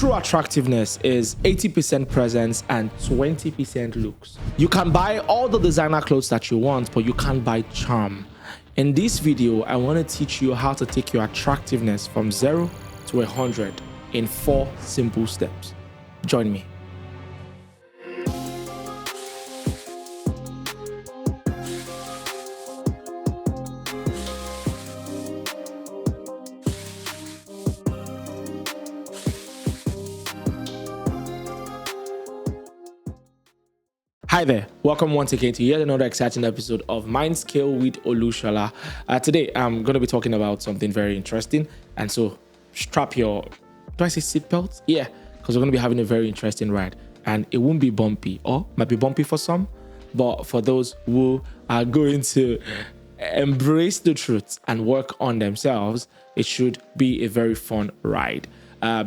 True attractiveness is 80% presence and 20% looks. You can buy all the designer clothes that you want, but you can't buy charm. In this video, I want to teach you how to take your attractiveness from 0 to 100 in 4 simple steps. Join me. Hi there, welcome once again to yet another exciting episode of Mindscale with Olushola. Today I'm going to be talking about something very interesting, and so strap your, do I say seatbelt? Yeah, because we're going to be having a very interesting ride, and it won't be bumpy, or might be bumpy for some, but for those who are going to embrace the truth and work on themselves, it should be a very fun ride.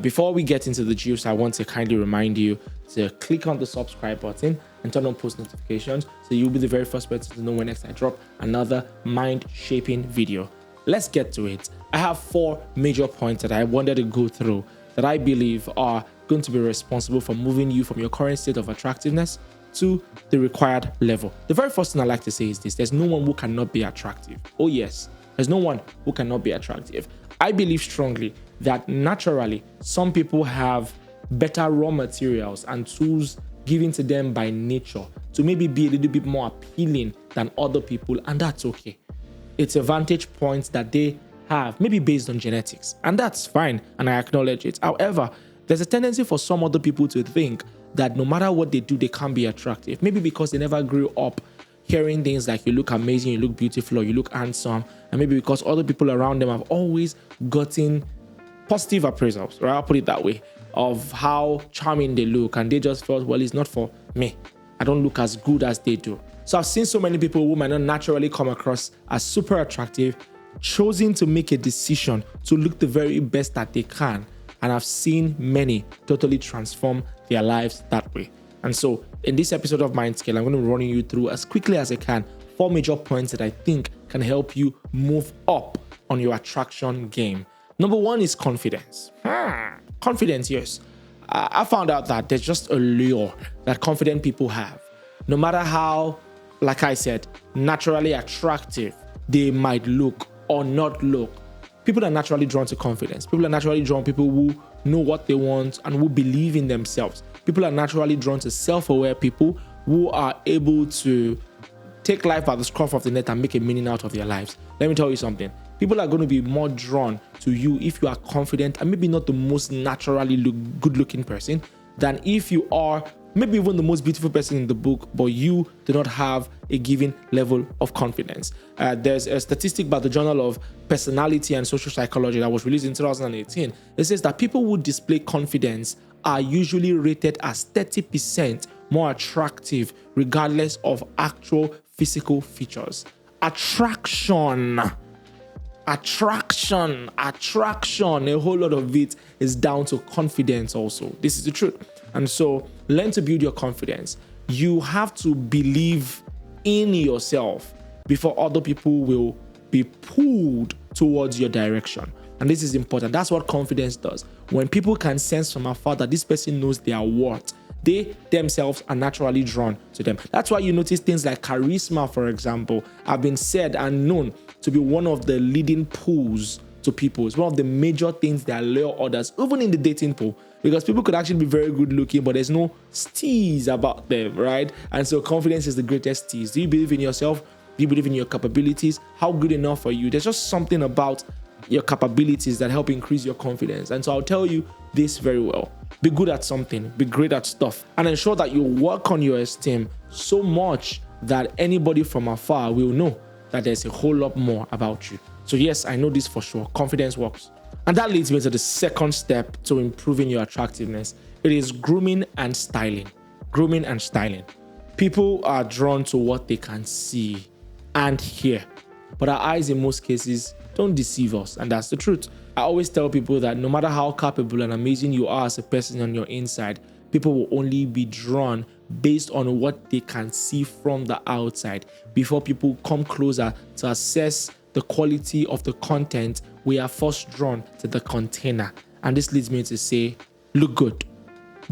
Before we get into the juice, I want to kindly remind you to click on the subscribe button and turn on post notifications so you'll be the very first person to know when next I drop another mind-shaping video. Let's get to it. I have 4 major points that I wanted to go through that I believe are going to be responsible for moving you from your current state of attractiveness to the required level. The very first thing I like to say is this: there's no one who cannot be attractive. Oh yes, there's no one who cannot be attractive. I believe strongly that naturally some people have better raw materials and tools given to them by nature to maybe be a little bit more appealing than other people, and that's okay. It's a vantage point that they have, maybe based on genetics, and that's fine, and I acknowledge it. However, there's a tendency for some other people to think that no matter what they do, they can't be attractive, maybe because they never grew up hearing things like you look amazing, you look beautiful, or you look handsome, and maybe because other people around them have always gotten positive appraisals, right? I'll put it that way, of how charming they look, and they just felt, well, it's not for me. I don't look as good as they do. So I've seen so many people who might not naturally come across as super attractive, choosing to make a decision to look the very best that they can. And I've seen many totally transform their lives that way. And so in this episode of Mindscale, I'm going to be running you through as quickly as I can 4 major points that I think can help you move up on your attraction game. Number 1 is confidence. Confidence, yes. I found out that there's just a lure that confident people have. No matter how, like I said, naturally attractive they might look or not look, people are naturally drawn to confidence. People are naturally drawn to people who know what they want and who believe in themselves. People are naturally drawn to self-aware people who are able to take life by the scruff of the neck and make a meaning out of their lives. Let me tell you something. People are going to be more drawn to you if you are confident and maybe not the most naturally good-looking person than if you are maybe even the most beautiful person in the book, but you do not have a given level of confidence. There's a statistic by the Journal of Personality and Social Psychology that was released in 2018. It says that people who display confidence are usually rated as 30% more attractive regardless of actual physical features. Attraction, a whole lot of it is down to confidence also. This is the truth. And so learn to build your confidence. You have to believe in yourself before other people will be pulled towards your direction. And this is important. That's what confidence does. When people can sense from afar that this person knows their worth, they themselves are naturally drawn to them. That's why you notice things like charisma, for example, have been said and known to be one of the leading pulls to people. It's one of the major things that lure others, even in the dating pool, because people could actually be very good looking, but there's no steez about them, right? And so confidence is the greatest steez. Do you believe in yourself? Do you believe in your capabilities? How good enough are you? There's just something about your capabilities that help increase your confidence. And so I'll tell you this very well. Be good at something, be great at stuff, and ensure that you work on your esteem so much that anybody from afar will know that there's a whole lot more about you. So yes, I know this for sure. Confidence works. And that leads me to the second step to improving your attractiveness. It is grooming and styling. Grooming and styling. People are drawn to what they can see and hear, but our eyes in most cases don't deceive us, and that's the truth. I always tell people that no matter how capable and amazing you are as a person on your inside, people will only be drawn based on what they can see from the outside before people come closer to assess the quality of the content. We are first drawn to the container. And this leads me to say, look good,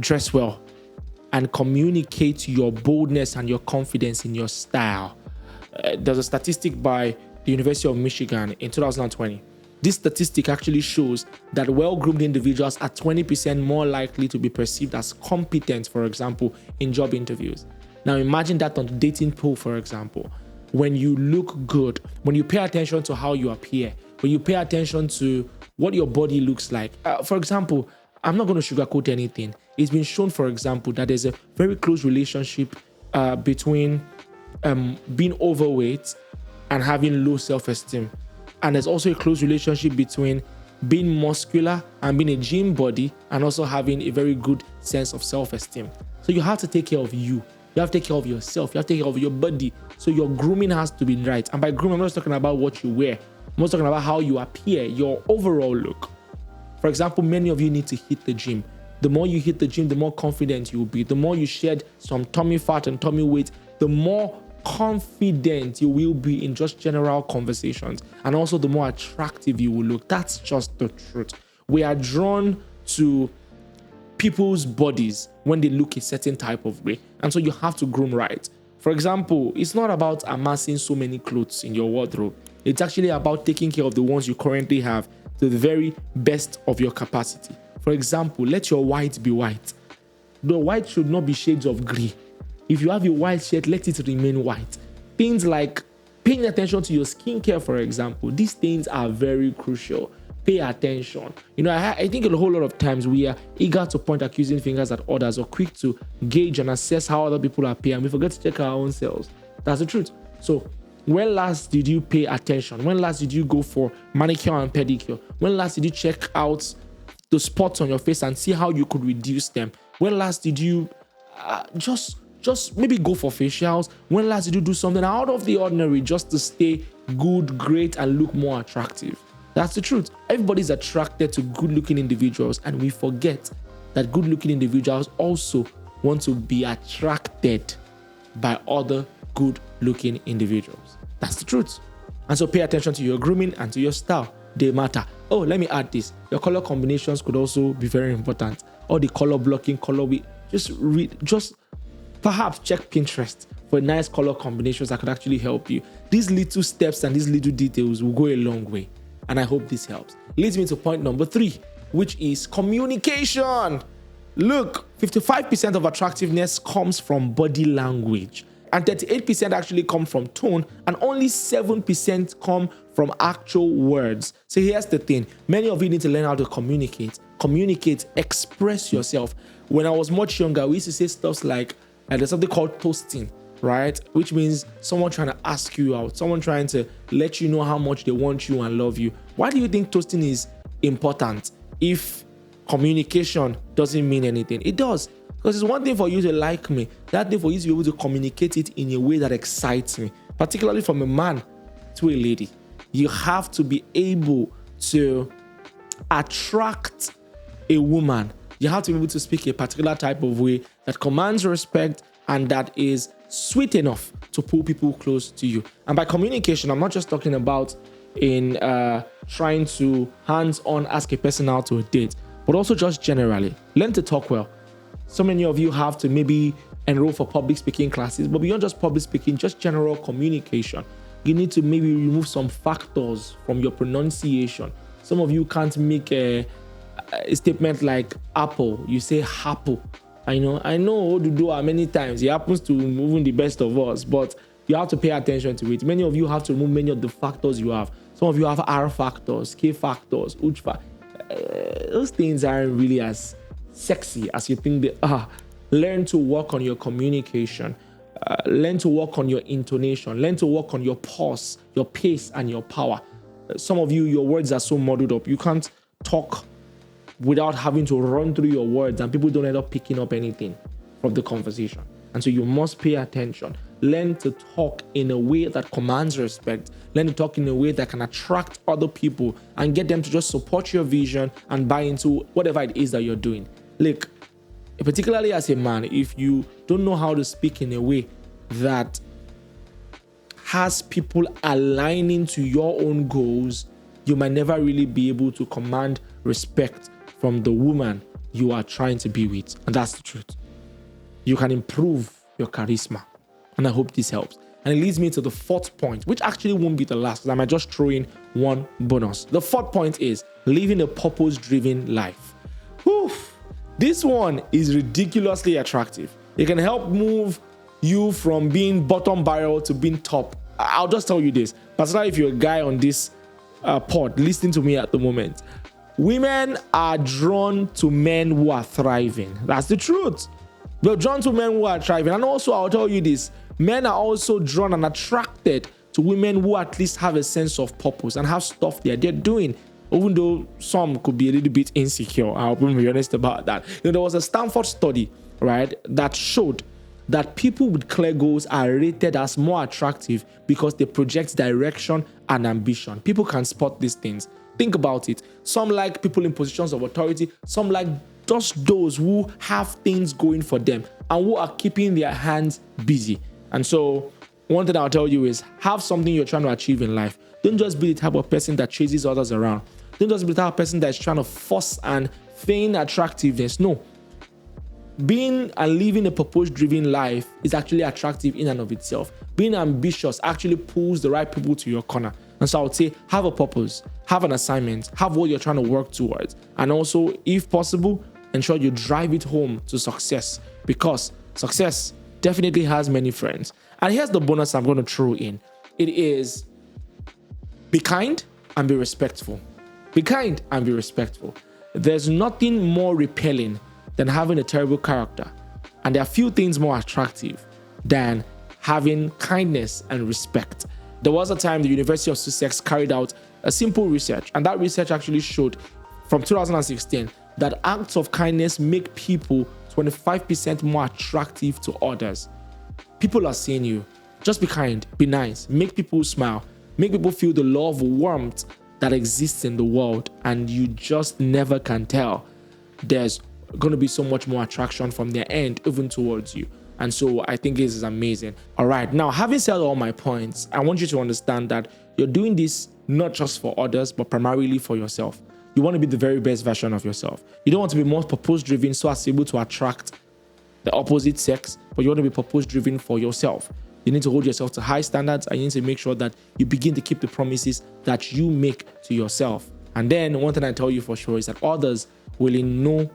dress well, and communicate your boldness and your confidence in your style. There's a statistic by the University of Michigan in 2020. This statistic actually shows that well-groomed individuals are 20% more likely to be perceived as competent, for example, in job interviews. Now imagine that on the dating pool, for example. When you look good, when you pay attention to how you appear, when you pay attention to what your body looks like. For example, I'm not going to sugarcoat anything. It's been shown, for example, that there's a very close relationship between being overweight and having low self-esteem. And there's also a close relationship between being muscular and being a gym body and also having a very good sense of self-esteem. So you have to take care of you. You have to take care of yourself. You have to take care of your body. So your grooming has to be right. And by grooming, I'm not just talking about what you wear. I'm just talking about how you appear, your overall look. For example, many of you need to hit the gym. The more you hit the gym, the more confident you'll be. The more you shed some tummy fat and tummy weight, the more confident you will be in just general conversations, and also the more attractive you will look. That's just the truth. We are drawn to people's bodies when they look a certain type of way, and so you have to groom right. For example, it's not about amassing so many clothes in your wardrobe. It's actually about taking care of the ones you currently have to the very best of your capacity. For example, let your white be white. The white should not be shades of gray. If you have a white shirt, let it remain white. Things like paying attention to your skincare, for example, these things are very crucial. Pay attention. I think a whole lot of times we are eager to point accusing fingers at others or quick to gauge and assess how other people appear, and we forget to check our own selves. That's the truth. So when last did you pay attention? When last did you go for manicure and pedicure? When last did you check out the spots on your face and see how you could reduce them? When last did you just maybe go for facials? When last did you do something out of the ordinary just to stay good, great, and look more attractive? That's the truth. Everybody's attracted to good-looking individuals, and we forget that good-looking individuals also want to be attracted by other good-looking individuals. That's the truth. And so pay attention to your grooming and to your style. They matter. Oh, let me add this. Your color combinations could also be very important. All the color blocking, just perhaps check Pinterest for nice color combinations that could actually help you. These little steps and these little details will go a long way. And I hope this helps. Leads me to point number 3, which is communication. Look, 55% of attractiveness comes from body language, and 38% actually come from tone, and only 7% come from actual words. So here's the thing. Many of you need to learn how to communicate, express yourself. When I was much younger, we used to say stuff like, there's something called toasting, right? Which means someone trying to ask you out, someone trying to let you know how much they want you and love you. Why do you think toasting is important if communication doesn't mean anything? It does. Because it's one thing for you to like me, that thing for you to be able to communicate it in a way that excites me, particularly from a man to a lady. You have to be able to attract a woman. You have to be able to speak a particular type of way that commands respect and that is sweet enough to pull people close to you. And by communication, I'm not just talking about in trying to hands-on ask a person out to a date, but also just generally. Learn to talk well. So many of you have to maybe enroll for public speaking classes, but beyond just public speaking, just general communication. You need to maybe remove some factors from your pronunciation. Some of you can't make a statement like apple. You say apple. I know Oduduwa many times. It happens to even the best of us, but you have to pay attention to it. Many of you have to remove many of the factors you have. Some of you have R factors, K factors, Uch factors. Those things aren't really as sexy as you think they are. Learn to work on your communication. Learn to work on your intonation. Learn to work on your pause, your pace, and your power. Some of you, your words are so muddled up. You can't talk without having to run through your words, and people don't end up picking up anything from the conversation. And so you must pay attention. Learn to talk in a way that commands respect. Learn to talk in a way that can attract other people and get them to just support your vision and buy into whatever it is that you're doing. Look, particularly as a man, if you don't know how to speak in a way that has people aligning to your own goals, you might never really be able to command respect from the woman you are trying to be with. And that's the truth. You can improve your charisma. And I hope this helps. And it leads me to the fourth point, which actually won't be the last, because I might just throw in one bonus. The fourth point is living a purpose-driven life. Whew. This one is ridiculously attractive. It can help move you from being bottom barrel to being top. I'll just tell you this, particularly if you're a guy on this pod listening to me at the moment. Women are drawn to men who are thriving. That's the truth. They're drawn to men who are thriving. And also, I'll tell you this, men are also drawn and attracted to women who at least have a sense of purpose and have stuff they're doing, even though some could be a little bit insecure. I'll be honest about that. There was a Stanford study, right, that showed that people with clear goals are rated as more attractive because they project direction and ambition. People can spot these things. Think about it. Some like people in positions of authority. Some like just those who have things going for them and who are keeping their hands busy. And so one thing I'll tell you is have something you're trying to achieve in life. Don't just be the type of person that chases others around. Don't just be the type of person that's trying to force and feign attractiveness. No. Being and living a purpose-driven life is actually attractive in and of itself. Being ambitious actually pulls the right people to your corner. And so I would say have a purpose, have an assignment, have what you're trying to work towards. And also, if possible, ensure you drive it home to success, because success definitely has many friends. And here's the bonus I'm going to throw in. It is be kind and be respectful. Be kind and be respectful. There's nothing more repelling than having a terrible character. And there are few things more attractive than having kindness and respect. There was a time the University of Sussex carried out a simple research, and that research actually showed from 2016 that acts of kindness make people 25% more attractive to others. People are seeing you. Just be kind, be nice, make people smile, make people feel the love, warmth that exists in the world, and you just never can tell. There's going to be so much more attraction from their end, even towards you. And so I think this is amazing. All right. Now, having said all my points, I want you to understand that you're doing this not just for others, but primarily for yourself. You want to be the very best version of yourself. You don't want to be more purpose-driven so as able to attract the opposite sex, but you want to be purpose-driven for yourself. You need to hold yourself to high standards, and you need to make sure that you begin to keep the promises that you make to yourself. And then one thing I tell you for sure is that others will in no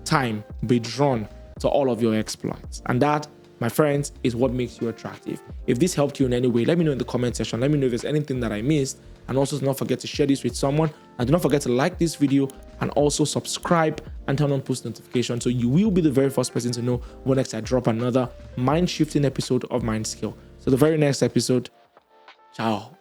time be drawn to all of your exploits. And that, my friends, is what makes you attractive. If this helped you in any way, let me know in the comment section. Let me know if there's anything that I missed. And also, do not forget to share this with someone. And do not forget to like this video and also subscribe and turn on post notifications, so you will be the very first person to know when next I drop another mind-shifting episode of Mindscale. So the very next episode, ciao.